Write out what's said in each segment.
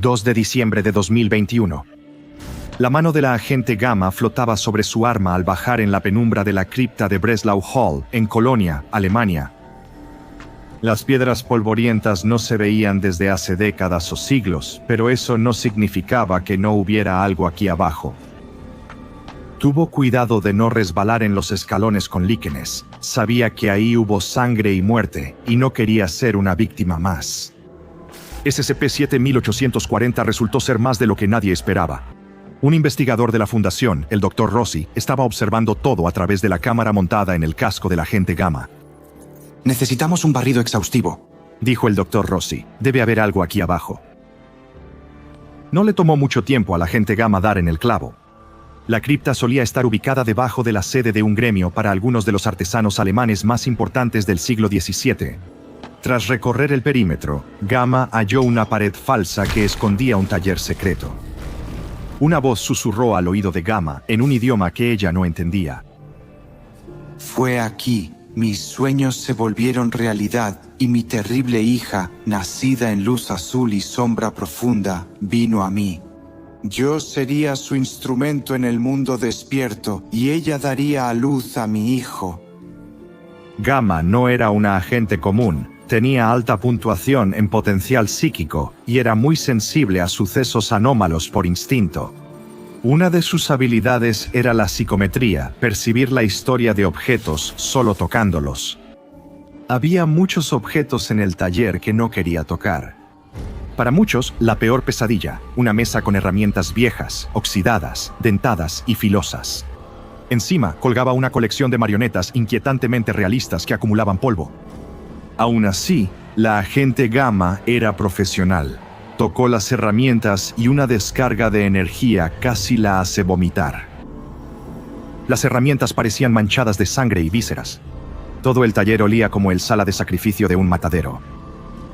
2 de diciembre de 2021. La mano de la agente Gamma flotaba sobre su arma al bajar en la penumbra de la cripta de Breslau Hall, en Colonia, Alemania. Las piedras polvorientas no se veían desde hace décadas o siglos, pero eso no significaba que no hubiera algo aquí abajo. Tuvo cuidado de no resbalar en los escalones con líquenes. Sabía que ahí hubo sangre y muerte, y no quería ser una víctima más. SCP-7840 resultó ser más de lo que nadie esperaba. Un investigador de la Fundación, el Dr. Rossi, estaba observando todo a través de la cámara montada en el casco del agente Gamma. Necesitamos un barrido exhaustivo, dijo el Dr. Rossi. Debe haber algo aquí abajo. No le tomó mucho tiempo al agente Gamma dar en el clavo. La cripta solía estar ubicada debajo de la sede de un gremio para algunos de los artesanos alemanes más importantes del siglo XVII. Tras recorrer el perímetro, Gamma halló una pared falsa que escondía un taller secreto. Una voz susurró al oído de Gamma en un idioma que ella no entendía. Fue aquí, mis sueños se volvieron realidad y mi terrible hija, nacida en luz azul y sombra profunda, vino a mí. Yo sería su instrumento en el mundo despierto y ella daría a luz a mi hijo. Gamma no era una agente común, tenía alta puntuación en potencial psíquico y era muy sensible a sucesos anómalos por instinto. Una de sus habilidades era la psicometría, percibir la historia de objetos solo tocándolos. Había muchos objetos en el taller que no quería tocar. Para muchos, la peor pesadilla, una mesa con herramientas viejas, oxidadas, dentadas y filosas. Encima colgaba una colección de marionetas inquietantemente realistas que acumulaban polvo. Aún así, la agente Gamma era profesional. Tocó las herramientas y una descarga de energía casi la hace vomitar. Las herramientas parecían manchadas de sangre y vísceras. Todo el taller olía como el sala de sacrificio de un matadero.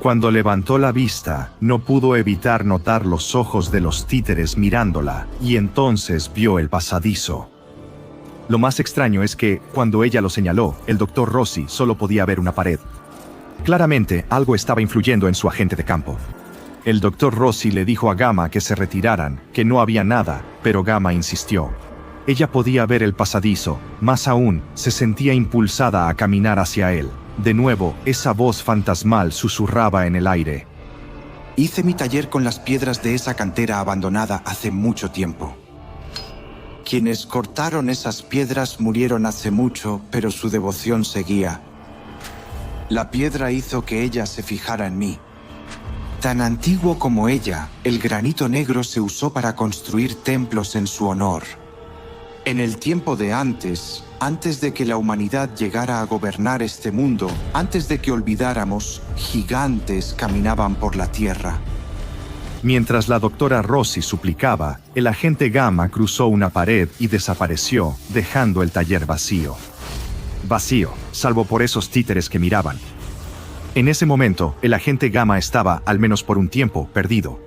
Cuando levantó la vista, no pudo evitar notar los ojos de los títeres mirándola, y entonces vio el pasadizo. Lo más extraño es que, cuando ella lo señaló, el Dr. Rossi solo podía ver una pared. Claramente, algo estaba influyendo en su agente de campo. El Dr. Rossi le dijo a Gamma que se retiraran, que no había nada, pero Gamma insistió. Ella podía ver el pasadizo, más aún, se sentía impulsada a caminar hacia él. De nuevo, esa voz fantasmal susurraba en el aire. Hice mi taller con las piedras de esa cantera abandonada hace mucho tiempo. Quienes cortaron esas piedras murieron hace mucho, pero su devoción seguía. La piedra hizo que ella se fijara en mí. Tan antiguo como ella, el granito negro se usó para construir templos en su honor. En el tiempo de antes de que la humanidad llegara a gobernar este mundo, antes de que olvidáramos, gigantes caminaban por la tierra. Mientras la doctora Rossi suplicaba, el agente Gamma cruzó una pared y desapareció, dejando el taller vacío. Vacío, salvo por esos títeres que miraban. En ese momento, el agente Gamma estaba, al menos por un tiempo, perdido.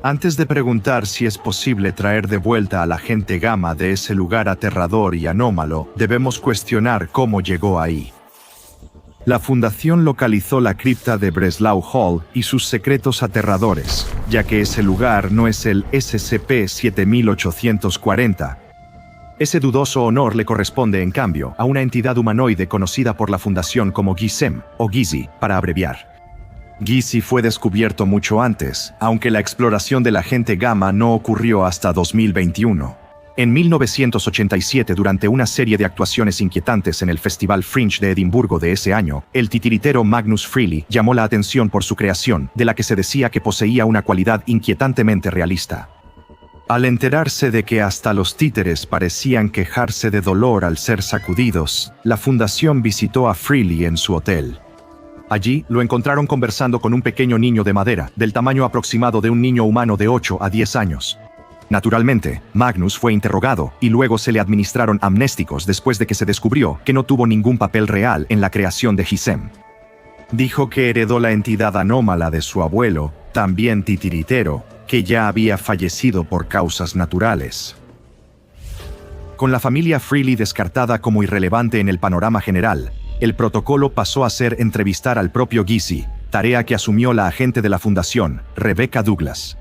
Antes de preguntar si es posible traer de vuelta al agente Gamma de ese lugar aterrador y anómalo, debemos cuestionar cómo llegó ahí. La Fundación localizó la cripta de Breslau Hall y sus secretos aterradores, ya que ese lugar no es el SCP-7840. Ese dudoso honor le corresponde, en cambio, a una entidad humanoide conocida por la Fundación como GISEM, o GIZI, para abreviar. GIZI fue descubierto mucho antes, aunque la exploración del agente Gamma no ocurrió hasta 2021. En 1987, durante una serie de actuaciones inquietantes en el Festival Fringe de Edimburgo de ese año, el titiritero Magnus Freely llamó la atención por su creación, de la que se decía que poseía una cualidad inquietantemente realista. Al enterarse de que hasta los títeres parecían quejarse de dolor al ser sacudidos, la Fundación visitó a Freely en su hotel. Allí lo encontraron conversando con un pequeño niño de madera, del tamaño aproximado de un niño humano de 8 a 10 años. Naturalmente, Magnus fue interrogado y luego se le administraron amnésticos después de que se descubrió que no tuvo ningún papel real en la creación de GISEM. Dijo que heredó la entidad anómala de su abuelo, también titiritero, que ya había fallecido por causas naturales. Con la familia Freely descartada como irrelevante en el panorama general, el protocolo pasó a ser entrevistar al propio GIZI, tarea que asumió la agente de la Fundación, Rebecca Douglas.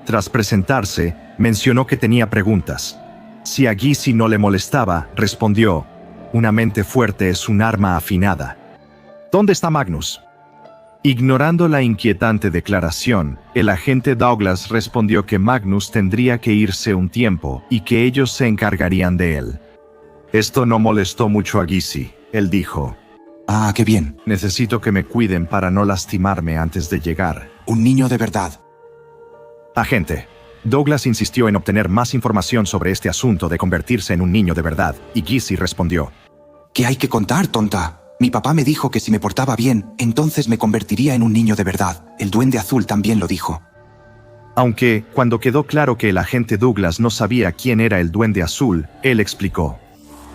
Tras presentarse, mencionó que tenía preguntas. Si a Gizzy no le molestaba, respondió: una mente fuerte es un arma afinada. ¿Dónde está Magnus? Ignorando la inquietante declaración, el agente Douglas respondió que Magnus tendría que irse un tiempo y que ellos se encargarían de él. Esto no molestó mucho a Gizzy. Él dijo: Ah, qué bien. necesito que me cuiden para no lastimarme antes de llegar. Un niño de verdad. Agente. Douglas insistió en obtener más información sobre este asunto de convertirse en un niño de verdad, y Gizzy respondió: ¿Qué hay que contar, tonta? Mi papá me dijo que si me portaba bien, entonces me convertiría en un niño de verdad. El Duende Azul también lo dijo. Aunque, cuando quedó claro que el agente Douglas no sabía quién era el Duende Azul, él explicó: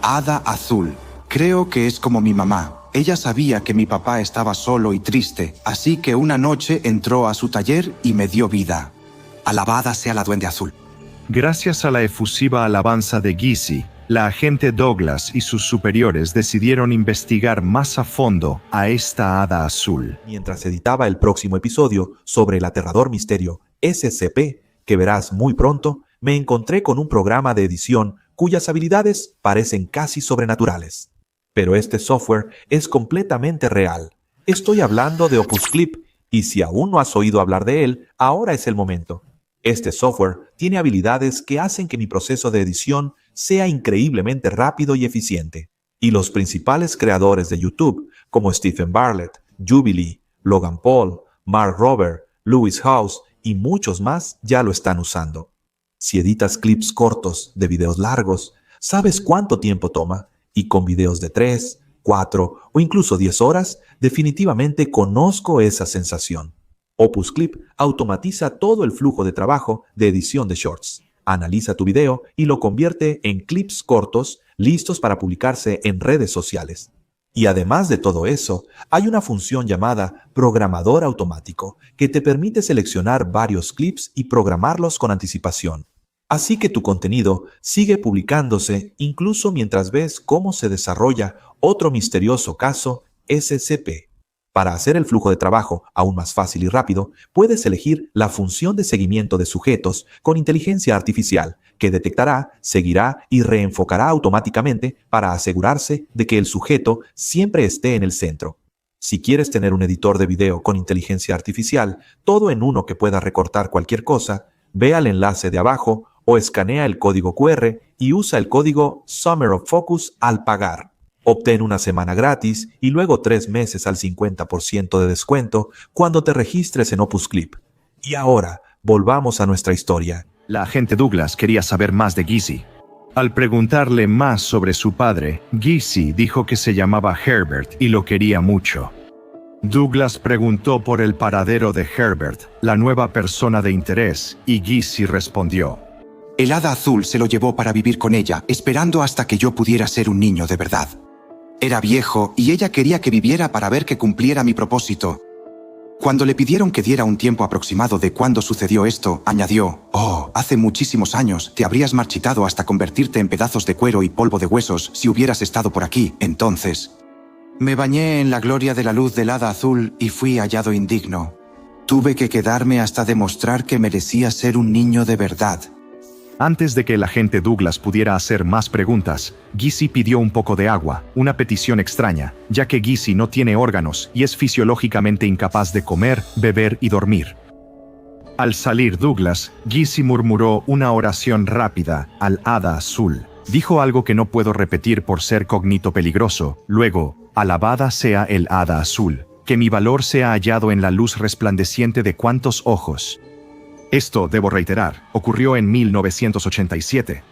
Hada Azul. Creo que es como mi mamá. Ella sabía que mi papá estaba solo y triste, así que una noche entró a su taller y me dio vida. Alabada sea la Duende Azul. Gracias a la efusiva alabanza de Gizzy, la agente Douglas y sus superiores decidieron investigar más a fondo a esta Hada Azul. Mientras editaba el próximo episodio sobre el aterrador misterio SCP, que verás muy pronto, me encontré con un programa de edición cuyas habilidades parecen casi sobrenaturales. Pero este software es completamente real. Estoy hablando de Opus Clip, y si aún no has oído hablar de él, ahora es el momento. Este software tiene habilidades que hacen que mi proceso de edición sea increíblemente rápido y eficiente. Y los principales creadores de YouTube, como Stephen Bartlett, Jubilee, Logan Paul, Mark Rober, Lewis House y muchos más ya lo están usando. Si editas clips cortos de videos largos, sabes cuánto tiempo toma, y con videos de 3, 4 o incluso 10 horas, definitivamente conozco esa sensación. Opus Clip automatiza todo el flujo de trabajo de edición de shorts. Analiza tu video y lo convierte en clips cortos listos para publicarse en redes sociales. Y además de todo eso, hay una función llamada programador automático que te permite seleccionar varios clips y programarlos con anticipación. Así que tu contenido sigue publicándose incluso mientras ves cómo se desarrolla otro misterioso caso SCP. Para hacer el flujo de trabajo aún más fácil y rápido, puedes elegir la función de seguimiento de sujetos con inteligencia artificial, que detectará, seguirá y reenfocará automáticamente para asegurarse de que el sujeto siempre esté en el centro. Si quieres tener un editor de video con inteligencia artificial, todo en uno que pueda recortar cualquier cosa, ve al enlace de abajo o escanea el código QR y usa el código Summer of Focus al pagar. Obtén una semana gratis y luego 3 meses al 50% de descuento cuando te registres en Opus Clip. Y ahora, volvamos a nuestra historia. La agente Douglas quería saber más de Gizzy. Al preguntarle más sobre su padre, Gizzy dijo que se llamaba Herbert y lo quería mucho. Douglas preguntó por el paradero de Herbert, la nueva persona de interés, y Gizzy respondió: El Hada Azul se lo llevó para vivir con ella, esperando hasta que yo pudiera ser un niño de verdad. Era viejo y ella quería que viviera para ver que cumpliera mi propósito. Cuando le pidieron que diera un tiempo aproximado de cuándo sucedió esto, añadió: «Oh, hace muchísimos años, te habrías marchitado hasta convertirte en pedazos de cuero y polvo de huesos si hubieras estado por aquí, entonces». Me bañé en la gloria de la luz del Hada Azul y fui hallado indigno. Tuve que quedarme hasta demostrar que merecía ser un niño de verdad. Antes de que el agente Douglas pudiera hacer más preguntas, Gizzy pidió un poco de agua, una petición extraña, ya que Gizzy no tiene órganos y es fisiológicamente incapaz de comer, beber y dormir. Al salir Douglas, Gizzy murmuró una oración rápida al Hada Azul. Dijo algo que no puedo repetir por ser cognito peligroso. Luego, alabada sea el Hada Azul, que mi valor sea hallado en la luz resplandeciente de cuantos ojos. Esto, debo reiterar, ocurrió en 1987.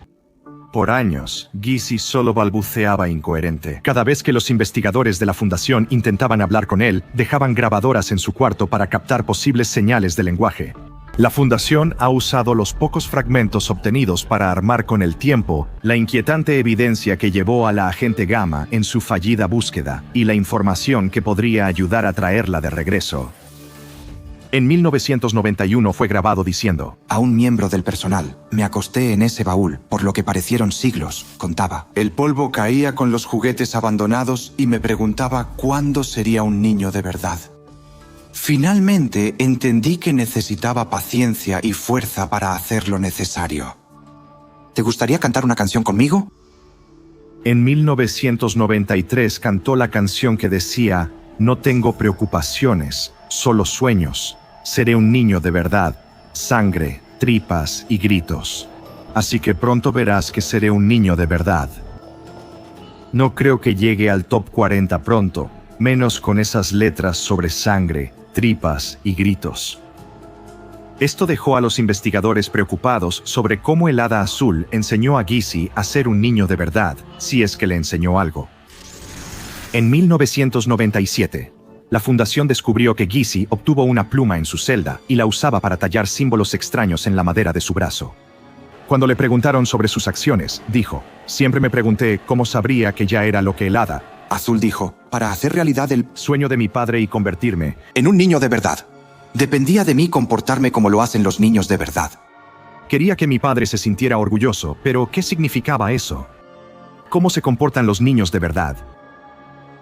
Por años, Gizzy solo balbuceaba incoherente. Cada vez que los investigadores de la fundación intentaban hablar con él, dejaban grabadoras en su cuarto para captar posibles señales de lenguaje. La fundación ha usado los pocos fragmentos obtenidos para armar con el tiempo la inquietante evidencia que llevó a la agente Gamma en su fallida búsqueda y la información que podría ayudar a traerla de regreso. En 1991 fue grabado diciendo: A un miembro del personal, me acosté en ese baúl, por lo que parecieron siglos, contaba. El polvo caía con los juguetes abandonados y me preguntaba cuándo sería un niño de verdad. Finalmente entendí que necesitaba paciencia y fuerza para hacer lo necesario. ¿Te gustaría cantar una canción conmigo? En 1993 cantó la canción que decía: "No tengo preocupaciones, solo sueños. Seré un niño de verdad, sangre, tripas y gritos. Así que pronto verás que seré un niño de verdad". No creo que llegue al top 40 pronto, menos con esas letras sobre sangre, tripas y gritos. Esto dejó a los investigadores preocupados sobre cómo el Hada Azul enseñó a Gizzy a ser un niño de verdad, si es que le enseñó algo. En 1997, la Fundación descubrió que Gizzy obtuvo una pluma en su celda y la usaba para tallar símbolos extraños en la madera de su brazo. Cuando le preguntaron sobre sus acciones, dijo: "Siempre me pregunté cómo sabría que ya era lo que el Hada Azul dijo, para hacer realidad el sueño de mi padre y convertirme en un niño de verdad. Dependía de mí comportarme como lo hacen los niños de verdad. Quería que mi padre se sintiera orgulloso, pero ¿qué significaba eso? ¿Cómo se comportan los niños de verdad?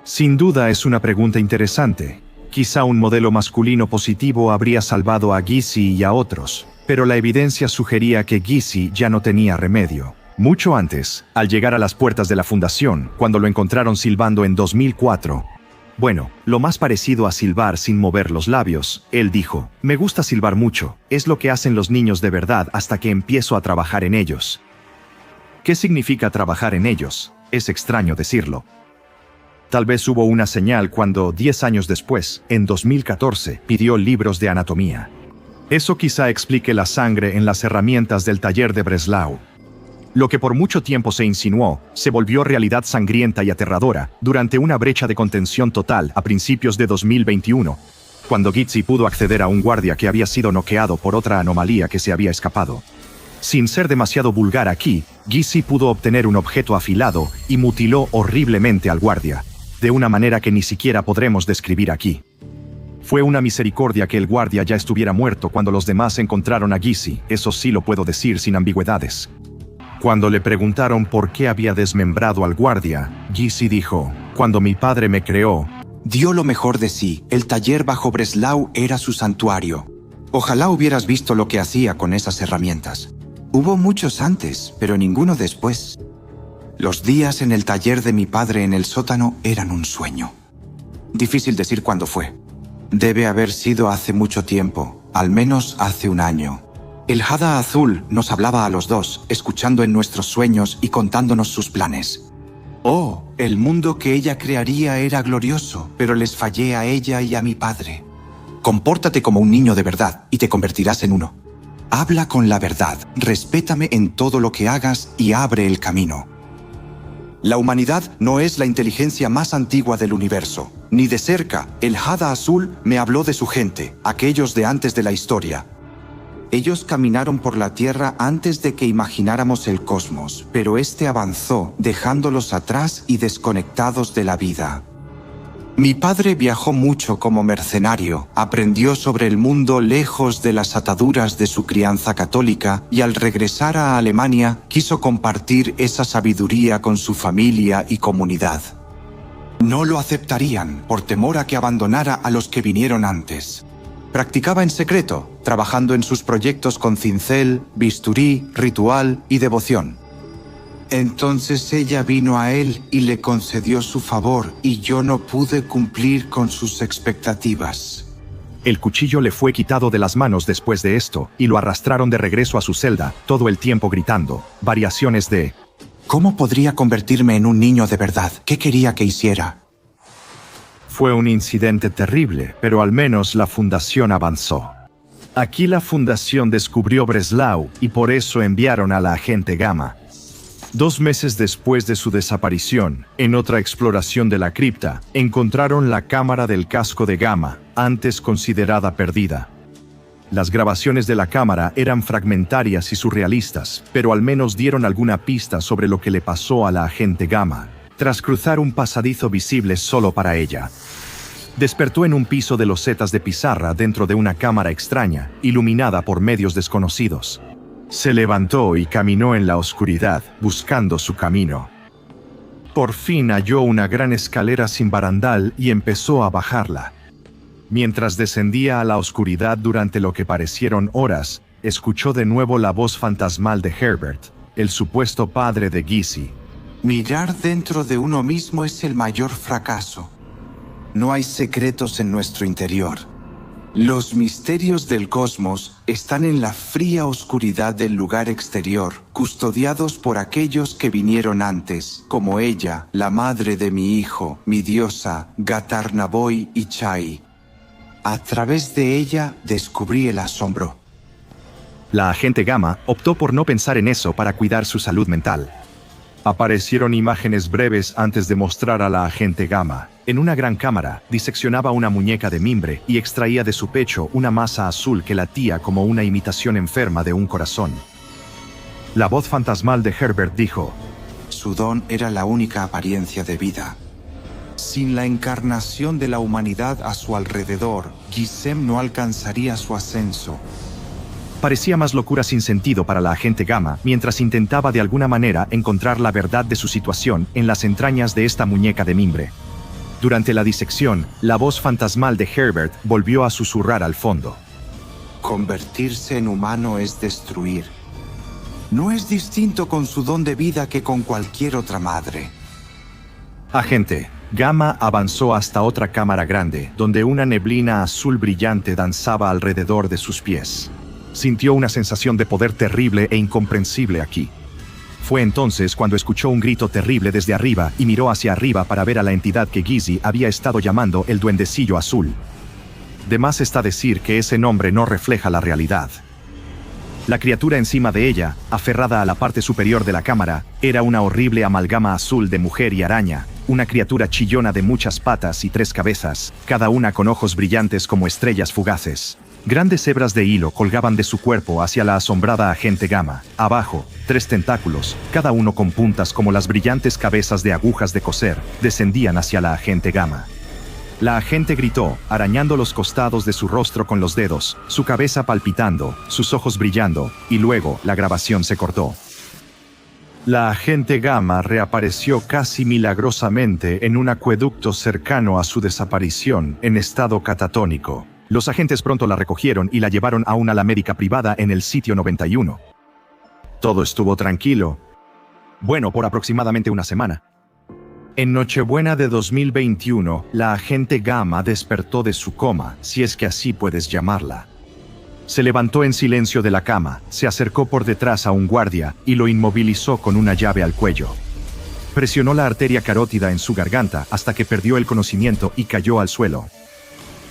Sin duda es una pregunta interesante. Quizá un modelo masculino positivo habría salvado a Gizzy y a otros, pero la evidencia sugería que Gizzy ya no tenía remedio. Mucho antes, al llegar a las puertas de la fundación, cuando lo encontraron silbando en 2004, bueno, lo más parecido a silbar sin mover los labios, él dijo: "Me gusta silbar mucho, es lo que hacen los niños de verdad hasta que empiezo a trabajar en ellos". ¿Qué significa trabajar en ellos? Es extraño decirlo. Tal vez hubo una señal cuando, 10 años después, en 2014, pidió libros de anatomía. Eso quizá explique la sangre en las herramientas del taller de Breslau. Lo que por mucho tiempo se insinuó, se volvió realidad sangrienta y aterradora durante una brecha de contención total a principios de 2021, cuando Gizzy pudo acceder a un guardia que había sido noqueado por otra anomalía que se había escapado. Sin ser demasiado vulgar aquí, Gizzy pudo obtener un objeto afilado y mutiló horriblemente al guardia, de una manera que ni siquiera podremos describir aquí. Fue una misericordia que el guardia ya estuviera muerto cuando los demás encontraron a Gizzy, eso sí lo puedo decir sin ambigüedades. Cuando le preguntaron por qué había desmembrado al guardia, Gizzy dijo: "Cuando mi padre me creó, dio lo mejor de sí. El taller bajo Breslau era su santuario. Ojalá hubieras visto lo que hacía con esas herramientas. Hubo muchos antes, pero ninguno después. Los días en el taller de mi padre en el sótano eran un sueño. Difícil decir cuándo fue. Debe haber sido hace mucho tiempo, al menos hace un año. El Hada Azul nos hablaba a los dos, escuchando en nuestros sueños y contándonos sus planes. Oh, el mundo que ella crearía era glorioso, pero les fallé a ella y a mi padre. Compórtate como un niño de verdad y te convertirás en uno. Habla con la verdad, respétame en todo lo que hagas y abre el camino. La humanidad no es la inteligencia más antigua del universo. Ni de cerca, el Hada Azul me habló de su gente, aquellos de antes de la historia. Ellos caminaron por la Tierra antes de que imagináramos el cosmos, pero este avanzó, dejándolos atrás y desconectados de la vida. Mi padre viajó mucho como mercenario, aprendió sobre el mundo lejos de las ataduras de su crianza católica y al regresar a Alemania quiso compartir esa sabiduría con su familia y comunidad. No lo aceptarían por temor a que abandonara a los que vinieron antes. Practicaba en secreto, trabajando en sus proyectos con cincel, bisturí, ritual y devoción. Entonces ella vino a él y le concedió su favor, y yo no pude cumplir con sus expectativas. El cuchillo le fue quitado de las manos después de esto, y lo arrastraron de regreso a su celda, todo el tiempo gritando variaciones de: ¿cómo podría convertirme en un niño de verdad? ¿Qué quería que hiciera? Fue un incidente terrible, pero al menos la fundación avanzó. Aquí la fundación descubrió Breslau y por eso enviaron a la agente Gamma. 2 meses después de su desaparición, en otra exploración de la cripta, encontraron la cámara del casco de Gamma, antes considerada perdida. Las grabaciones de la cámara eran fragmentarias y surrealistas, pero al menos dieron alguna pista sobre lo que le pasó a la agente Gamma, tras cruzar un pasadizo visible solo para ella. Despertó en un piso de losetas de pizarra dentro de una cámara extraña, iluminada por medios desconocidos. Se levantó y caminó en la oscuridad, buscando su camino. Por fin halló una gran escalera sin barandal y empezó a bajarla. Mientras descendía a la oscuridad durante lo que parecieron horas, escuchó de nuevo la voz fantasmal de Herbert, el supuesto padre de Gizzy. Mirar dentro de uno mismo es el mayor fracaso. No hay secretos en nuestro interior. Los misterios del cosmos están en la fría oscuridad del lugar exterior, custodiados por aquellos que vinieron antes, como ella, la madre de mi hijo, mi diosa, Gatarnaboy y Chai. A través de ella descubrí el asombro. La agente Gamma optó por no pensar en eso para cuidar su salud mental. Aparecieron imágenes breves antes de mostrar a la agente Gamma. En una gran cámara, diseccionaba una muñeca de mimbre y extraía de su pecho una masa azul que latía como una imitación enferma de un corazón. La voz fantasmal de Herbert dijo: Su don era la única apariencia de vida. Sin la encarnación de la humanidad a su alrededor, Gisem no alcanzaría su ascenso. Parecía más locura sin sentido para la agente Gamma mientras intentaba de alguna manera encontrar la verdad de su situación en las entrañas de esta muñeca de mimbre. Durante la disección, la voz fantasmal de Herbert volvió a susurrar al fondo. Convertirse en humano es destruir. No es distinto con su don de vida que con cualquier otra madre. Agente Gamma avanzó hasta otra cámara grande, donde una neblina azul brillante danzaba alrededor de sus pies. Sintió una sensación de poder terrible e incomprensible aquí. Fue entonces cuando escuchó un grito terrible desde arriba y miró hacia arriba para ver a la entidad que Gizzy había estado llamando el Duendecillo Azul. De más está decir que ese nombre no refleja la realidad. La criatura encima de ella, aferrada a la parte superior de la cámara, era una horrible amalgama azul de mujer y araña, una criatura chillona de muchas patas y 3 cabezas, cada una con ojos brillantes como estrellas fugaces. Grandes hebras de hilo colgaban de su cuerpo hacia la asombrada agente Gamma. Abajo, 3 tentáculos, cada uno con puntas como las brillantes cabezas de agujas de coser, descendían hacia la agente Gamma. La agente gritó, arañando los costados de su rostro con los dedos, su cabeza palpitando, sus ojos brillando, y luego la grabación se cortó. La agente Gamma reapareció casi milagrosamente en un acueducto cercano a su desaparición, en estado catatónico. Los agentes pronto la recogieron y la llevaron a una ala médica privada en el sitio 91. Todo estuvo tranquilo. Bueno, por aproximadamente una semana. En Nochebuena de 2021, la agente Gamma despertó de su coma, si es que así puedes llamarla. Se levantó en silencio de la cama, se acercó por detrás a un guardia y lo inmovilizó con una llave al cuello. Presionó la arteria carótida en su garganta hasta que perdió el conocimiento y cayó al suelo.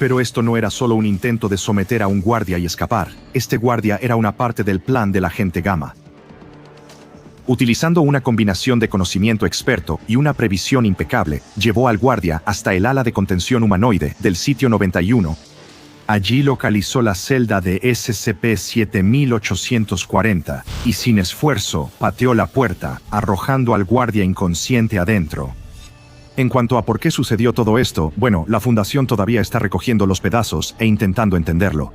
Pero esto no era solo un intento de someter a un guardia y escapar. Este guardia era una parte del plan del agente Gamma. Utilizando una combinación de conocimiento experto y una previsión impecable, llevó al guardia hasta el ala de contención humanoide del sitio 91. Allí localizó la celda de SCP-7840 y sin esfuerzo pateó la puerta, arrojando al guardia inconsciente adentro. En cuanto a por qué sucedió todo esto, bueno, la Fundación todavía está recogiendo los pedazos e intentando entenderlo.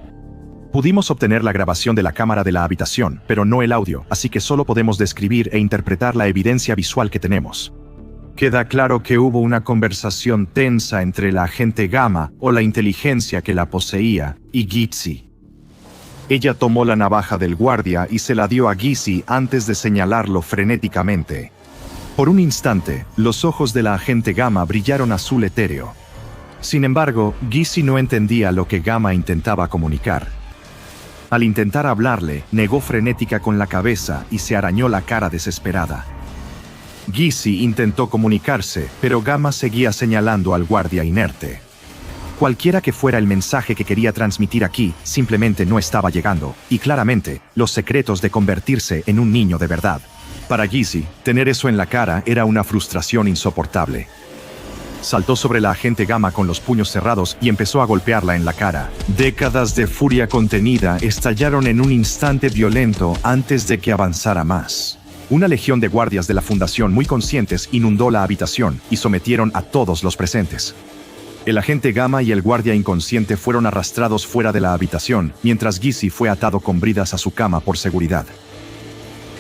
Pudimos obtener la grabación de la cámara de la habitación, pero no el audio, así que solo podemos describir e interpretar la evidencia visual que tenemos. Queda claro que hubo una conversación tensa entre la agente Gamma, o la inteligencia que la poseía, y Gizzy. Ella tomó la navaja del guardia y se la dio a Gizzy antes de señalarlo frenéticamente. Por un instante, los ojos de la agente Gamma brillaron azul etéreo. Sin embargo, Gizzy no entendía lo que Gamma intentaba comunicar. Al intentar hablarle, negó frenética con la cabeza y se arañó la cara desesperada. Gizzy intentó comunicarse, pero Gamma seguía señalando al guardia inerte. Cualquiera que fuera el mensaje que quería transmitir aquí, simplemente no estaba llegando, y claramente, los secretos de convertirse en un niño de verdad. Para Gizzy, tener eso en la cara era una frustración insoportable. Saltó sobre la agente Gamma con los puños cerrados y empezó a golpearla en la cara. Décadas de furia contenida estallaron en un instante violento antes de que avanzara más. Una legión de guardias de la Fundación muy conscientes inundó la habitación y sometieron a todos los presentes. El agente Gamma y el guardia inconsciente fueron arrastrados fuera de la habitación, mientras Gizzy fue atado con bridas a su cama por seguridad.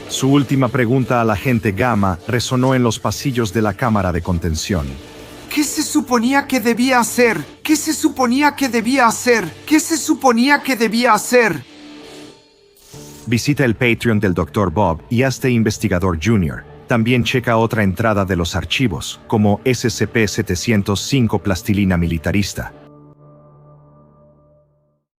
Su última pregunta al agente Gamma resonó en los pasillos de la cámara de contención. ¿Qué se suponía que debía hacer? ¿Qué se suponía que debía hacer? ¿Qué se suponía que debía hacer? Visita el Patreon del Dr. Bob y hazte investigador junior. También checa otra entrada de los archivos, como SCP-705 Plastilina Militarista.